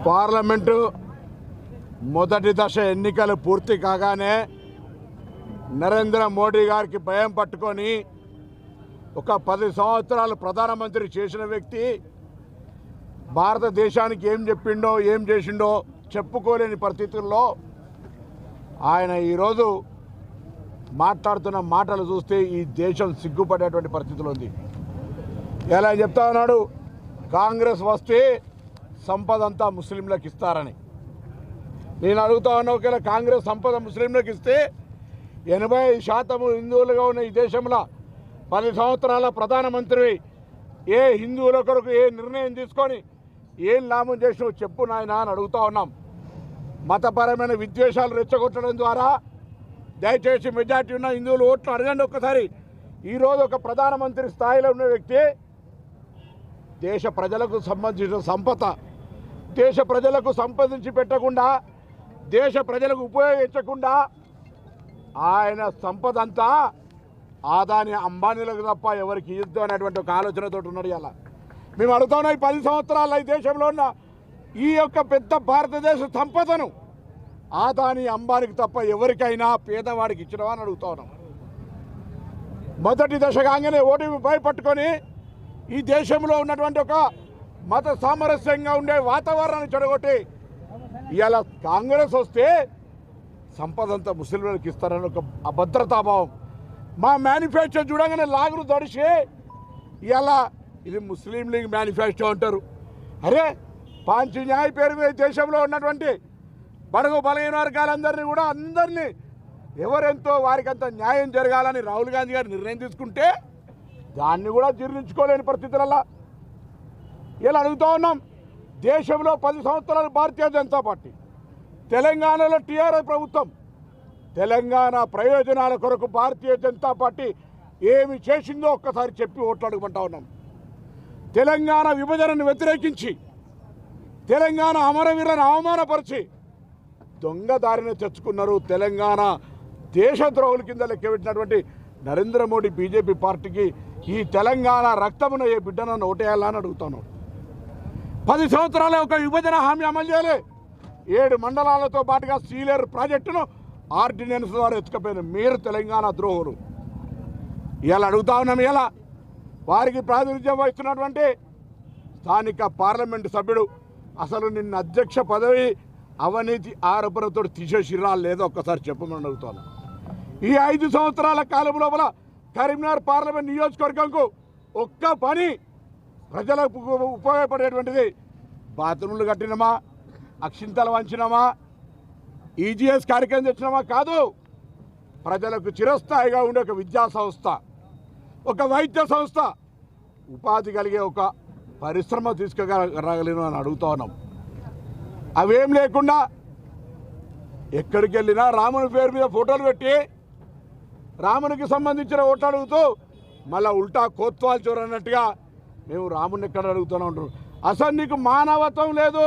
Parliament మొదటి దశ ఎన్నికలు పూర్తి కాగానే నరేంద్ర మోడీ గారికి భయం పట్టుకొని ఒక 10 సంవత్సరాలు ప్రధానమంత్రి చేసిన వ్యక్తి భారతదేశానికి ఏం చెప్పిండో ఏం చేసిండో చెప్పుకోలేని పరిస్థితుల్లో ఆయన ఈరోజు మాట్లాడుతున్న మాటలు చూస్తే ఈ దేశం సిగ్గుపడేటువంటి పరిస్థితులు ఉంది. ఎలా చెప్తా ఉన్నాడు, కాంగ్రెస్ వస్తే సంపద అంతా ముస్లింలకు ఇస్తారని. నేను అడుగుతా ఉన్నా, ఒకవేళ కాంగ్రెస్ సంపద ముస్లింలకు ఇస్తే 80% హిందువులుగా ఉన్న ఈ దేశంలో 10 సంవత్సరాల ప్రధానమంత్రి ఏ హిందువుల కొరకు ఏ నిర్ణయం తీసుకొని ఏం లాభం చేసినావు చెప్పు నాయన అని అడుగుతూ ఉన్నాం. మతపరమైన విద్వేషాలు రెచ్చగొట్టడం ద్వారా దయచేసి మెజార్టీ ఉన్న హిందువులు ఓట్లు అడగండి ఒక్కసారి. ఈరోజు ఒక ప్రధానమంత్రి స్థాయిలో ఉన్న వ్యక్తి దేశ ప్రజలకు సంబంధించిన సంపద దేశ ప్రజలకు సంపాదించి పెట్టకుండా దేశ ప్రజలకు ఉపయోగించకుండా ఆయన సంపద అంతా ఆదాని అంబానీలకు తప్ప ఎవరికి ఇద్దు అనేటువంటి ఒక ఆలోచనతో ఉన్నాడు. ఇలా మేము అడుగుతున్నాం, ఈ 10 సంవత్సరాల ఈ దేశంలో ఉన్న ఈ యొక్క పెద్ద భారతదేశ సంపదను ఆదాని అంబానీకి తప్ప ఎవరికైనా పేదవాడికి ఇచ్చినవా అని అడుగుతా ఉన్నాం. మొదటి దశ కాగానే ఓటమి భయపట్టుకొని ఈ దేశంలో ఉన్నటువంటి ఒక మత సామరస్యంగా ఉండే వాతావరణాన్ని చెడగొట్టి ఇవాళ కాంగ్రెస్ వస్తే సంపద అంతా ముస్లింలకు ఇస్తారని ఒక అభద్రతాభావం. మా మేనిఫెస్టో చూడగానే లాగులు తడిసి ఇవాళ ఇది ముస్లిం లీగ్ మేనిఫెస్టో అంటారు. అరే, పాంచ్ న్యాయ పేరు మీద దేశంలో ఉన్నటువంటి బడుగు బలహీన వర్గాలందరినీ కూడా అందరినీ ఎవరెంతో వారికంత న్యాయం జరగాలని రాహుల్ గాంధీ గారు నిర్ణయం తీసుకుంటే దాన్ని కూడా జీర్ణించుకోలేని పరిస్థితులలో ఇలా అడుగుతూ ఉన్నాం. దేశంలో 10 సంవత్సరాలు భారతీయ జనతా పార్టీ, తెలంగాణలో టీఆర్ఎస్ ప్రభుత్వం తెలంగాణ ప్రయోజనాల కొరకు భారతీయ జనతా పార్టీ ఏమి చేసిందో ఒక్కసారి చెప్పి ఓట్లు అడుగుమంటా ఉన్నాం. తెలంగాణ విభజనను వ్యతిరేకించి తెలంగాణ అమరవీరులను అవమానపరిచి దొంగ దారిని తెచ్చుకున్నారు. తెలంగాణ దేశద్రోహుల కింద లెక్కబెట్టినటువంటి నరేంద్ర మోడీ బీజేపీ పార్టీకి ఈ తెలంగాణ రక్తమున ఏ బిడ్డనನ್ನು ఓటేయాలని అడుగుతున్నాం. 10 సంవత్సరాలే ఒక విభజన హామీ అమలు చేయలే. 7 మండలాలతో పాటుగా సీలేరు ప్రాజెక్టును ఆర్డినెన్స్ ద్వారా ఎత్తుకపోయిన మీరు తెలంగాణ ద్రోహులు. ఇలా అడుగుతా ఉన్నాం. ఇలా వారికి ప్రాతినిధ్యం వహిస్తున్నటువంటి స్థానిక పార్లమెంటు సభ్యుడు అసలు నిన్న అధ్యక్ష పదవి అవినీతి ఆరోపణతో తీసేసిరా లేదో ఒక్కసారి చెప్పమని అడుగుతాను. ఈ 5 సంవత్సరాల కాలం లోపల కరీంనగర్ పార్లమెంట్ నియోజకవర్గంకు ఒక్క పని ప్రజలకు ఉపయోగపడేటువంటిది బాత్రూంలు కట్టినామా, అక్షింతలు వంచినామా, ఈజీఎస్ కార్యక్రమం తెచ్చినామా కాదు. ప్రజలకు చిరస్థాయిగా ఉండే ఒక విద్యా సంస్థ, ఒక వైద్య సంస్థ, ఉపాధి కలిగే ఒక పరిశ్రమ తీసుకురాగలను అని అడుగుతా ఉన్నాం. అవేం లేకుండా ఎక్కడికి వెళ్ళినా రాముని పేరు మీద ఫోటోలు పెట్టి రామునికి సంబంధించిన ఓట్లు అడుగుతూ మళ్ళీ ఉల్టా కోత్వాల్ చోరు అన్నట్టుగా మేము రాముని ఎక్కడ అడుగుతూనే ఉంటారు. అసలు నీకు మానవత్వం లేదు.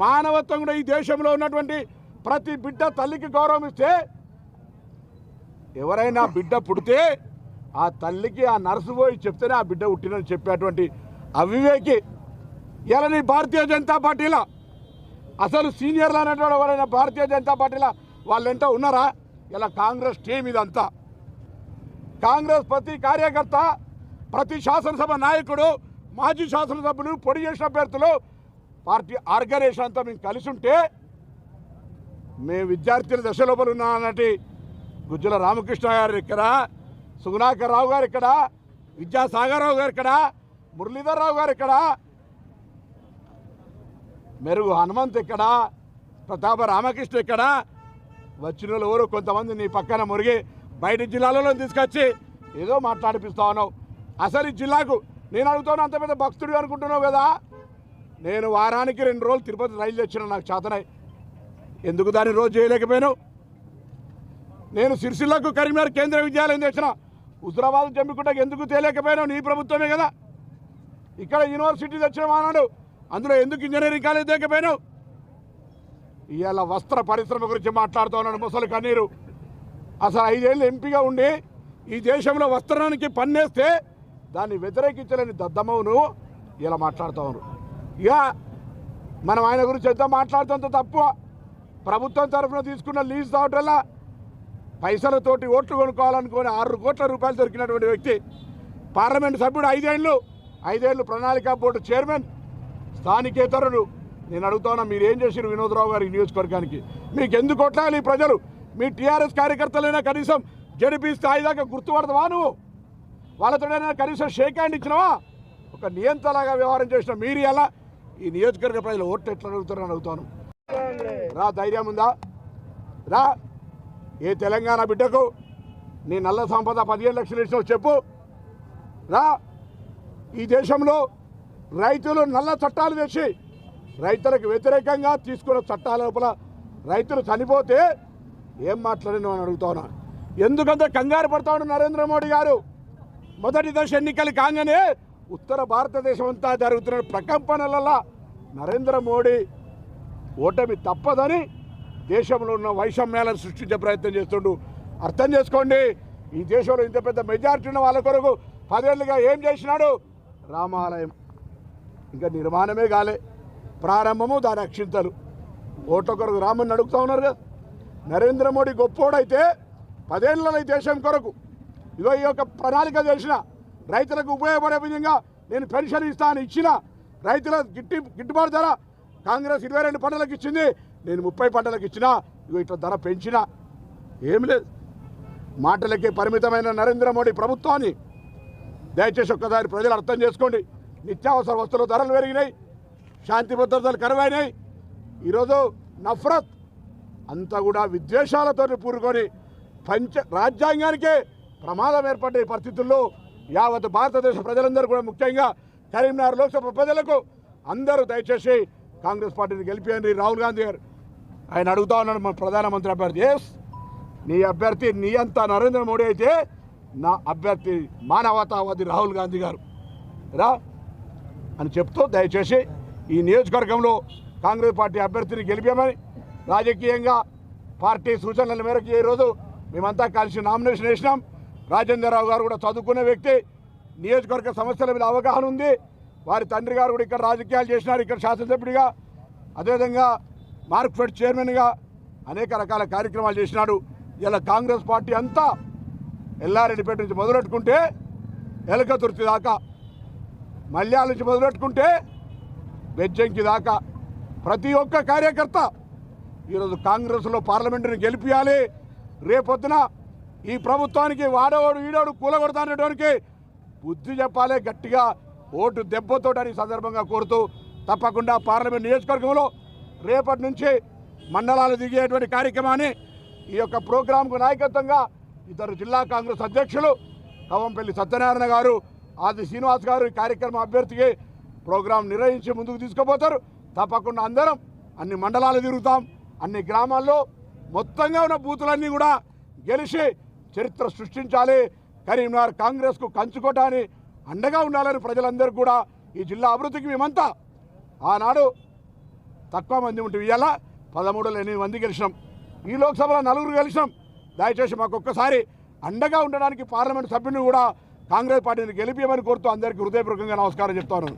మానవత్వం కూడా ఈ దేశంలో ఉన్నటువంటి ప్రతి బిడ్డ తల్లికి గౌరవం ఇస్తే, ఎవరైనా బిడ్డ పుడితే ఆ తల్లికి ఆ నర్సు పోయి చెప్తేనే ఆ బిడ్డ పుట్టినని చెప్పేటువంటి అవివేకి ఇలా నీ భారతీయ జనతా పార్టీలో అసలు సీనియర్లు అనేటువంటి ఎవరైనా భారతీయ జనతా పార్టీలో వాళ్ళు ఎంత ఉన్నారా? ఇలా కాంగ్రెస్ టీం ఇదంతా. కాంగ్రెస్ ప్రతి కార్యకర్త, ప్రతి శాసనసభ నాయకుడు, మాజీ శాసనసభ్యులు, పొడి చేసిన అభ్యర్థులు, పార్టీ ఆర్గనైజేషన్ అంతా మేము కలిసి ఉంటే మేము విద్యార్థుల దశ లోపల ఉన్నటి గుజ్జల రామకృష్ణ గారు ఇక్కడ, సుగుణాకర్ రావు గారు ఇక్కడ, విద్యాసాగర్ రావు గారు ఇక్కడ, మురళీధర్ రావు గారు ఇక్కడ, మెరుగు హనుమంత్ ఇక్కడ, ప్రతాప రామకృష్ణ ఇక్కడ, వచ్చిన వాళ్ళు ఎవరు కొంతమంది నీ పక్కన మురిగి బయట జిల్లాలలో తీసుకొచ్చి ఏదో మాట్లాడిపిస్తా ఉన్నావు. అసలు ఈ జిల్లాకు నేను అడుగుతాను, అంత పెద్ద భక్తుడు అనుకుంటున్నావు కదా. నేను వారానికి 2 రోజులు తిరుపతి రైలు తెచ్చిన, నాకు చేతనై. ఎందుకు దాన్ని రోజు చేయలేకపోయాను? నేను సిరిసిల్లకు కరీంనగర్ కేంద్రీయ విద్యాలయం తెచ్చిన, హుజరాబాద్ జమ్మికుంటకు ఎందుకు తేలేకపోయాను? నీ ప్రభుత్వమే కదా. ఇక్కడ యూనివర్సిటీ తెచ్చిన అన్నాడు, అందులో ఎందుకు ఇంజనీరింగ్ కాలేజ్ తెకపోయాను? ఇవాళ వస్త్ర పరిశ్రమ గురించి మాట్లాడుతూ ఉన్నాడు ముసలి కన్నీరు. అసలు 5 ఏళ్ళు ఎంపీగా ఉండి ఈ దేశంలో వస్త్రానికి పన్నేస్తే దాన్ని వ్యతిరేకించలేని దద్దమ్మను ఇలా మాట్లాడుతూ ఉన్నారు. ఇక మనం ఆయన గురించి ఎంత మాట్లాడుతుందో తప్పు. ప్రభుత్వం తరఫున తీసుకున్న లీజ్ దావటల్లా పైసలతోటి ఓట్లు కొనుక్కోవాలనుకుని 6 కోట్ల రూపాయలు దొరికినటువంటి వ్యక్తి, పార్లమెంటు సభ్యుడు, 5 ఏళ్ళు ప్రణాళికా బోర్డు చైర్మన్, స్థానికేతరులు. నేను అడుగుతాను, మీరు ఏం చేశారు వినోద్రావు గారి నియోజకవర్గానికి? మీకు ఎందుకు కొట్లాలి ప్రజలు? మీ టీఆర్ఎస్ కార్యకర్తలైనా కనీసం జడిపి స్థాయి దాకా గుర్తుపడతావా? నువ్వు వాళ్ళతోనైనా కనీసం షేక్ హ్యాండ్ ఇచ్చినావా? ఒక నియంత్రణలాగా వ్యవహారం చేసిన మీరు ఎలా ఈ నియోజకవర్గ ప్రజలు ఓట్లు ఎట్లా అడుగుతారని అడుగుతాను. రా, ధైర్యం ఉందా? రా, ఏ తెలంగాణ బిడ్డకు నీ నల్ల సంపద 15 లక్షలు ఇచ్చినావు చెప్పు. రా, ఈ దేశంలో రైతులు నల్ల చట్టాలు తెచ్చి రైతులకు వ్యతిరేకంగా తీసుకున్న చట్టాల లోపల రైతులు చనిపోతే ఏం మాట్లాడిన అని అడుగుతాను. ఎందుకంత కంగారు పడతాడు నరేంద్ర మోడీ గారు? మొదటి దశ ఎన్నికలు కాగానే ఉత్తర భారతదేశం అంతా జరుగుతున్న ప్రకంపనలలో నరేంద్ర మోడీ ఓటమి తప్పదని దేశంలో ఉన్న వైషమ్యాలను సృష్టించే ప్రయత్నం చేస్తుండు. అర్థం చేసుకోండి, ఈ దేశంలో ఇంత పెద్ద మెజారిటీ ఉన్న వాళ్ళ కొరకు 10 ఏళ్ళుగా ఏం చేసినాడు? రామాలయం ఇంకా నిర్మాణమే కాలే, ప్రారంభము, దాని అక్షింతలు. ఓట్ల కొరకు రామని అడుగుతూ ఉన్నారు కదా. నరేంద్ర మోడీ గొప్పోడైతే 10 ఏళ్ళలో ఈ దేశం కొరకు ఇదో ఈ యొక్క ప్రణాళిక చేసిన, రైతులకు ఉపయోగపడే విధంగా నేను పెన్షన్ ఇస్తాను ఇచ్చిన, రైతుల గిట్టుబాటు ధర కాంగ్రెస్ 22 పంటలకు ఇచ్చింది, నేను 30 పంటలకు ఇచ్చినా, ఇగో ఇట్లా ధర పెంచినా. ఏమి లేదు, మాటలకే పరిమితమైన నరేంద్ర మోడీ ప్రభుత్వాన్ని దయచేసి ఒక్కసారి ప్రజలు అర్థం చేసుకోండి. నిత్యావసర వస్తువుల ధరలు పెరిగినాయి, శాంతి భద్రతలు కరువైనాయి. ఈరోజు నఫరత్ అంతా కూడా విద్వేషాలతో పూరుకొని రాజ్యాంగానికే ప్రమాదం ఏర్పడే పరిస్థితుల్లో యావత్ భారతదేశ ప్రజలందరూ కూడా, ముఖ్యంగా కరీంనగర్ లోక్సభ ప్రజలకు అందరూ దయచేసి కాంగ్రెస్ పార్టీని గెలిపియండి. రాహుల్ గాంధీ గారు ఆయన అడుగుతా ఉన్నాడు, మన ప్రధానమంత్రి అభ్యర్థి. ఎస్, నీ అభ్యర్థి నీ అంతా నరేంద్ర మోడీ అయితే నా అభ్యర్థి మానవతావాది రాహుల్ గాంధీ గారు రా అని చెప్తూ దయచేసి ఈ నియోజకవర్గంలో కాంగ్రెస్ పార్టీ అభ్యర్థిని గెలిపామని రాజకీయంగా పార్టీ సూచనల మేరకు ఈరోజు మేమంతా కలిసి నామినేషన్ వేసినాం. రాజేంద్రరావు గారు కూడా చదువుకునే వ్యక్తి, నియోజకవర్గ సమస్యల మీద అవగాహన ఉంది. వారి తండ్రి గారు కూడా ఇక్కడ రాజకీయాలు చేసినారు, ఇక్కడ శాసనసభ్యుడిగా, అదేవిధంగా మార్క్ఫెడ్ చైర్మన్గా అనేక రకాల కార్యక్రమాలు చేసినాడు. ఇలా కాంగ్రెస్ పార్టీ అంతా ఎల్లారెడ్డిపేట నుంచి మొదలెట్టుకుంటే ఎలకతుర్తి దాకా, మల్యాల నుంచి మొదలెట్టుకుంటే బెజ్జంకి దాకా ప్రతి ఒక్క కార్యకర్త ఈరోజు కాంగ్రెస్లో పార్లమెంటుని గెలిపియాలి. రేపొద్దున ఈ ప్రభుత్వానికి వాడోడు ఈడోడు కూలగొడతానడానికి బుద్ధి చెప్పాలి, గట్టిగా ఓటు దెబ్బతోటని సందర్భంగా కోరుతూ తప్పకుండా పార్లమెంట్ నియోజకవర్గంలో రేపటి నుంచి మండలాలు దిగేటువంటి కార్యక్రమాన్ని ఈ యొక్క ప్రోగ్రాంకు నాయకత్వంగా ఇద్దరు జిల్లా కాంగ్రెస్ అధ్యక్షులు కవంపల్లి సత్యనారాయణ గారు, ఆది శ్రీనివాస్ గారు ఈ కార్యక్రమం అభ్యర్థికి ప్రోగ్రాం నిర్వహించి ముందుకు తీసుకుపోతారు. తప్పకుండా అందరం అన్ని మండలాలు తిరుగుతాం, అన్ని గ్రామాల్లో మొత్తంగా ఉన్న బూతులన్నీ కూడా గెలిచి చరిత్ర సృష్టించాలి. కరీంనగర్ కాంగ్రెస్కు కంచుకోటాన్ని అండగా ఉండాలని ప్రజలందరూ కూడా ఈ జిల్లా అభివృద్ధికి మేమంతా ఆనాడు తక్కువ మంది ఉంటే ఇవాళ 13లో 8 మంది గెలిచినాం, ఈ లోక్సభలో 4 గెలిచినాం. దయచేసి మాకు ఒక్కసారి అండగా ఉండడానికి పార్లమెంట్ సభ్యుని కూడా కాంగ్రెస్ పార్టీని గెలిపియమని కోరుతూ అందరికీ హృదయపూర్వకంగా నమస్కారం చెప్తాను.